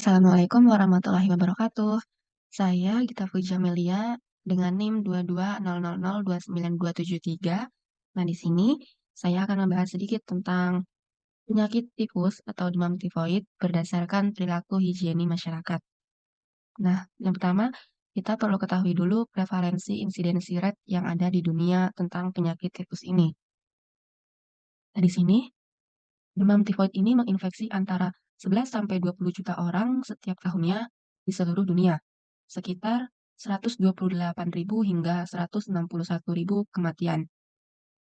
Assalamualaikum warahmatullahi wabarakatuh. Saya Gita Pujamelia dengan NIM 2200029273. Nah, di sini saya akan membahas sedikit tentang penyakit tifus atau demam tifoid berdasarkan perilaku higieni masyarakat. Nah, yang pertama, kita perlu ketahui dulu prevalensi insidensi rate yang ada di dunia tentang penyakit tifus ini. Nah, di sini demam tifoid ini menginfeksi antara 11 sampai 20 juta orang setiap tahunnya di seluruh dunia. Sekitar 128.000 hingga 161.000 kematian.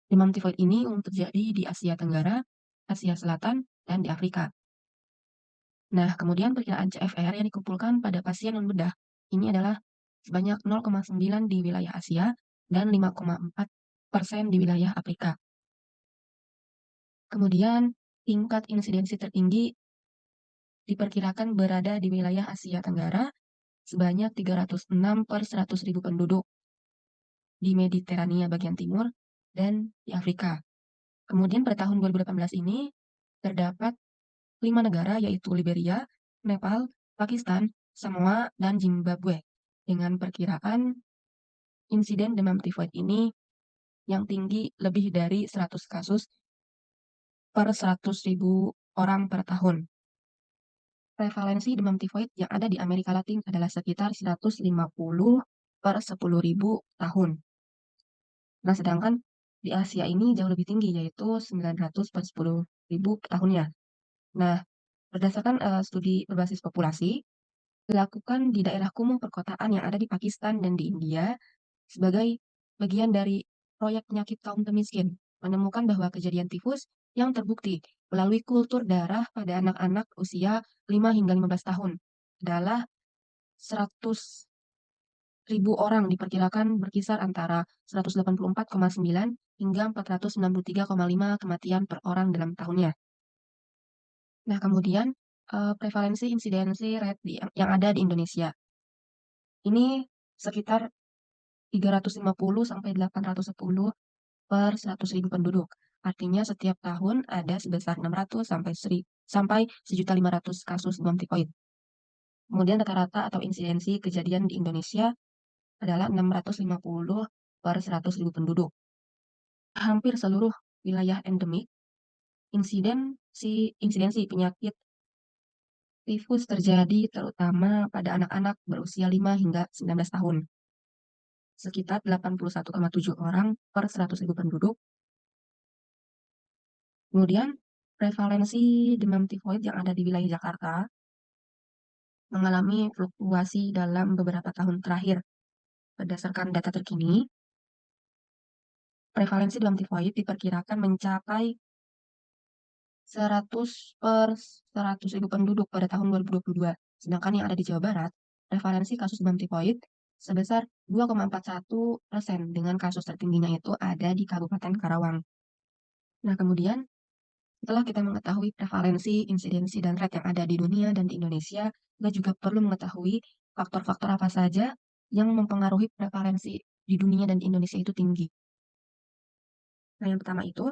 Demam tifoid ini umum terjadi di Asia Tenggara, Asia Selatan, dan di Afrika. Nah, kemudian perkiraan CFR yang dikumpulkan pada pasien non bedah ini adalah sebanyak 0,9 di wilayah Asia dan 5,4% di wilayah Afrika. Kemudian, tingkat insidensi tertinggi diperkirakan berada di wilayah Asia Tenggara sebanyak 306 per 100.000 penduduk, di Mediterania bagian timur, dan di Afrika. Kemudian pada tahun 2018 ini terdapat 5 negara yaitu Liberia, Nepal, Pakistan, Samoa, dan Zimbabwe dengan perkiraan insiden demam tifoid ini yang tinggi lebih dari 100 kasus per 100.000 orang per tahun. Prevalensi demam tifoid yang ada di Amerika Latin adalah sekitar 150 per 10.000 tahun. Nah, sedangkan di Asia ini jauh lebih tinggi, yaitu 900 per 10.000 tahunnya. Nah, berdasarkan studi berbasis populasi, dilakukan di daerah kumuh perkotaan yang ada di Pakistan dan di India sebagai bagian dari proyek penyakit kaum termiskin, menemukan bahwa kejadian tifus yang terbukti melalui kultur darah pada anak-anak usia 5 hingga 15 tahun adalah 100.000 orang diperkirakan berkisar antara 184,9 hingga 493,5 kematian per orang dalam tahunnya. Nah, kemudian prevalensi insidensi rate yang ada di Indonesia. Ini sekitar 350 sampai 810 per 100.000 penduduk. Artinya setiap tahun ada sebesar 600 sampai 1.500.000 kasus demam tifoid. Kemudian rata-rata atau insidensi kejadian di Indonesia adalah 650 per 100.000 penduduk. Hampir seluruh wilayah endemik, insidensi penyakit tifus terjadi terutama pada anak-anak berusia 5 hingga 19 tahun. Sekitar 81,7 orang per 100.000 penduduk. Kemudian, prevalensi demam tifoid yang ada di wilayah Jakarta mengalami fluktuasi dalam beberapa tahun terakhir. Berdasarkan data terkini, prevalensi demam tifoid diperkirakan mencapai 100 per 100.000 penduduk pada tahun 2022. Sedangkan yang ada di Jawa Barat, prevalensi kasus demam tifoid sebesar 2,41% dengan kasus tertingginya itu ada di Kabupaten Karawang. Nah, kemudian setelah kita mengetahui prevalensi, insidensi, dan rate yang ada di dunia dan di Indonesia, kita juga perlu mengetahui faktor-faktor apa saja yang mempengaruhi prevalensi di dunia dan di Indonesia itu tinggi. Nah, yang pertama itu,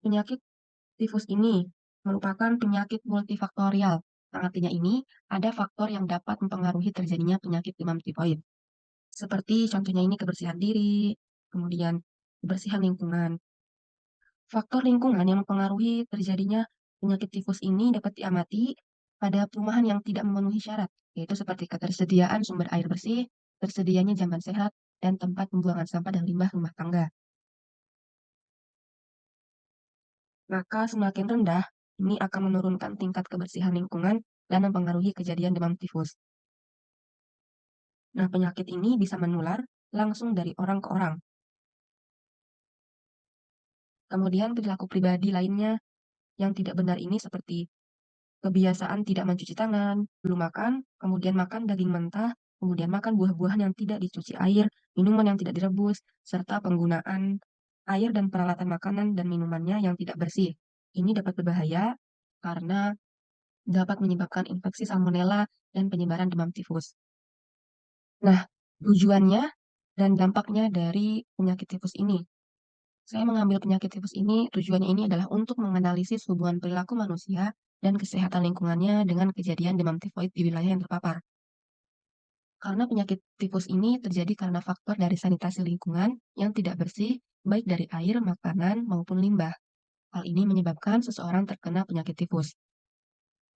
penyakit tifus ini merupakan penyakit multifaktorial. Yang artinya ini, ada faktor yang dapat mempengaruhi terjadinya penyakit demam tifoid. Seperti contohnya ini kebersihan diri, kemudian kebersihan lingkungan. Faktor lingkungan yang mempengaruhi terjadinya penyakit tifus ini dapat diamati pada perumahan yang tidak memenuhi syarat, yaitu seperti ketersediaan sumber air bersih, tersedianya jamban sehat, dan tempat pembuangan sampah dan limbah rumah tangga. Maka semakin rendah, ini akan menurunkan tingkat kebersihan lingkungan dan mempengaruhi kejadian demam tifus. Nah, penyakit ini bisa menular langsung dari orang ke orang. Kemudian perilaku pribadi lainnya yang tidak benar ini seperti kebiasaan tidak mencuci tangan, belum makan, kemudian makan daging mentah, kemudian makan buah-buahan yang tidak dicuci air, minuman yang tidak direbus, serta penggunaan air dan peralatan makanan dan minumannya yang tidak bersih. Ini dapat berbahaya karena dapat menyebabkan infeksi salmonella dan penyebaran demam tifus. Nah, tujuannya dan dampaknya dari penyakit tifus ini. Saya mengambil penyakit tifus ini, tujuannya ini adalah untuk menganalisis hubungan perilaku manusia dan kesehatan lingkungannya dengan kejadian demam tifoid di wilayah yang terpapar. Karena penyakit tifus ini terjadi karena faktor dari sanitasi lingkungan yang tidak bersih, baik dari air, makanan, maupun limbah. Hal ini menyebabkan seseorang terkena penyakit tifus.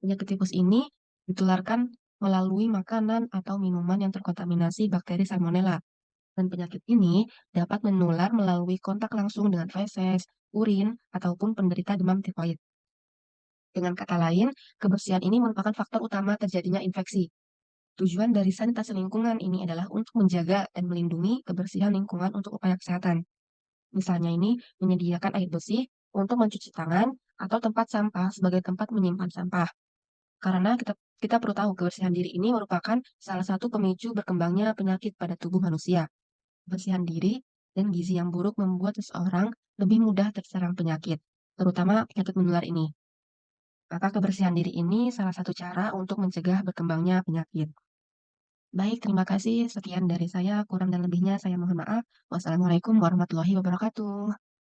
Penyakit tifus ini ditularkan melalui makanan atau minuman yang terkontaminasi bakteri Salmonella. Dan penyakit ini dapat menular melalui kontak langsung dengan feses, urin, ataupun penderita demam tifoid. Dengan kata lain, kebersihan ini merupakan faktor utama terjadinya infeksi. Tujuan dari sanitasi lingkungan ini adalah untuk menjaga dan melindungi kebersihan lingkungan untuk upaya kesehatan. Misalnya ini menyediakan air bersih untuk mencuci tangan atau tempat sampah sebagai tempat menyimpan sampah. Karena kita perlu tahu kebersihan diri ini merupakan salah satu pemicu berkembangnya penyakit pada tubuh manusia. Kebersihan diri dan gizi yang buruk membuat seseorang lebih mudah terserang penyakit, terutama penyakit menular ini. Maka kebersihan diri ini salah satu cara untuk mencegah berkembangnya penyakit. Baik, terima kasih. Sekian dari saya. Kurang dan lebihnya saya mohon maaf. Wassalamualaikum warahmatullahi wabarakatuh.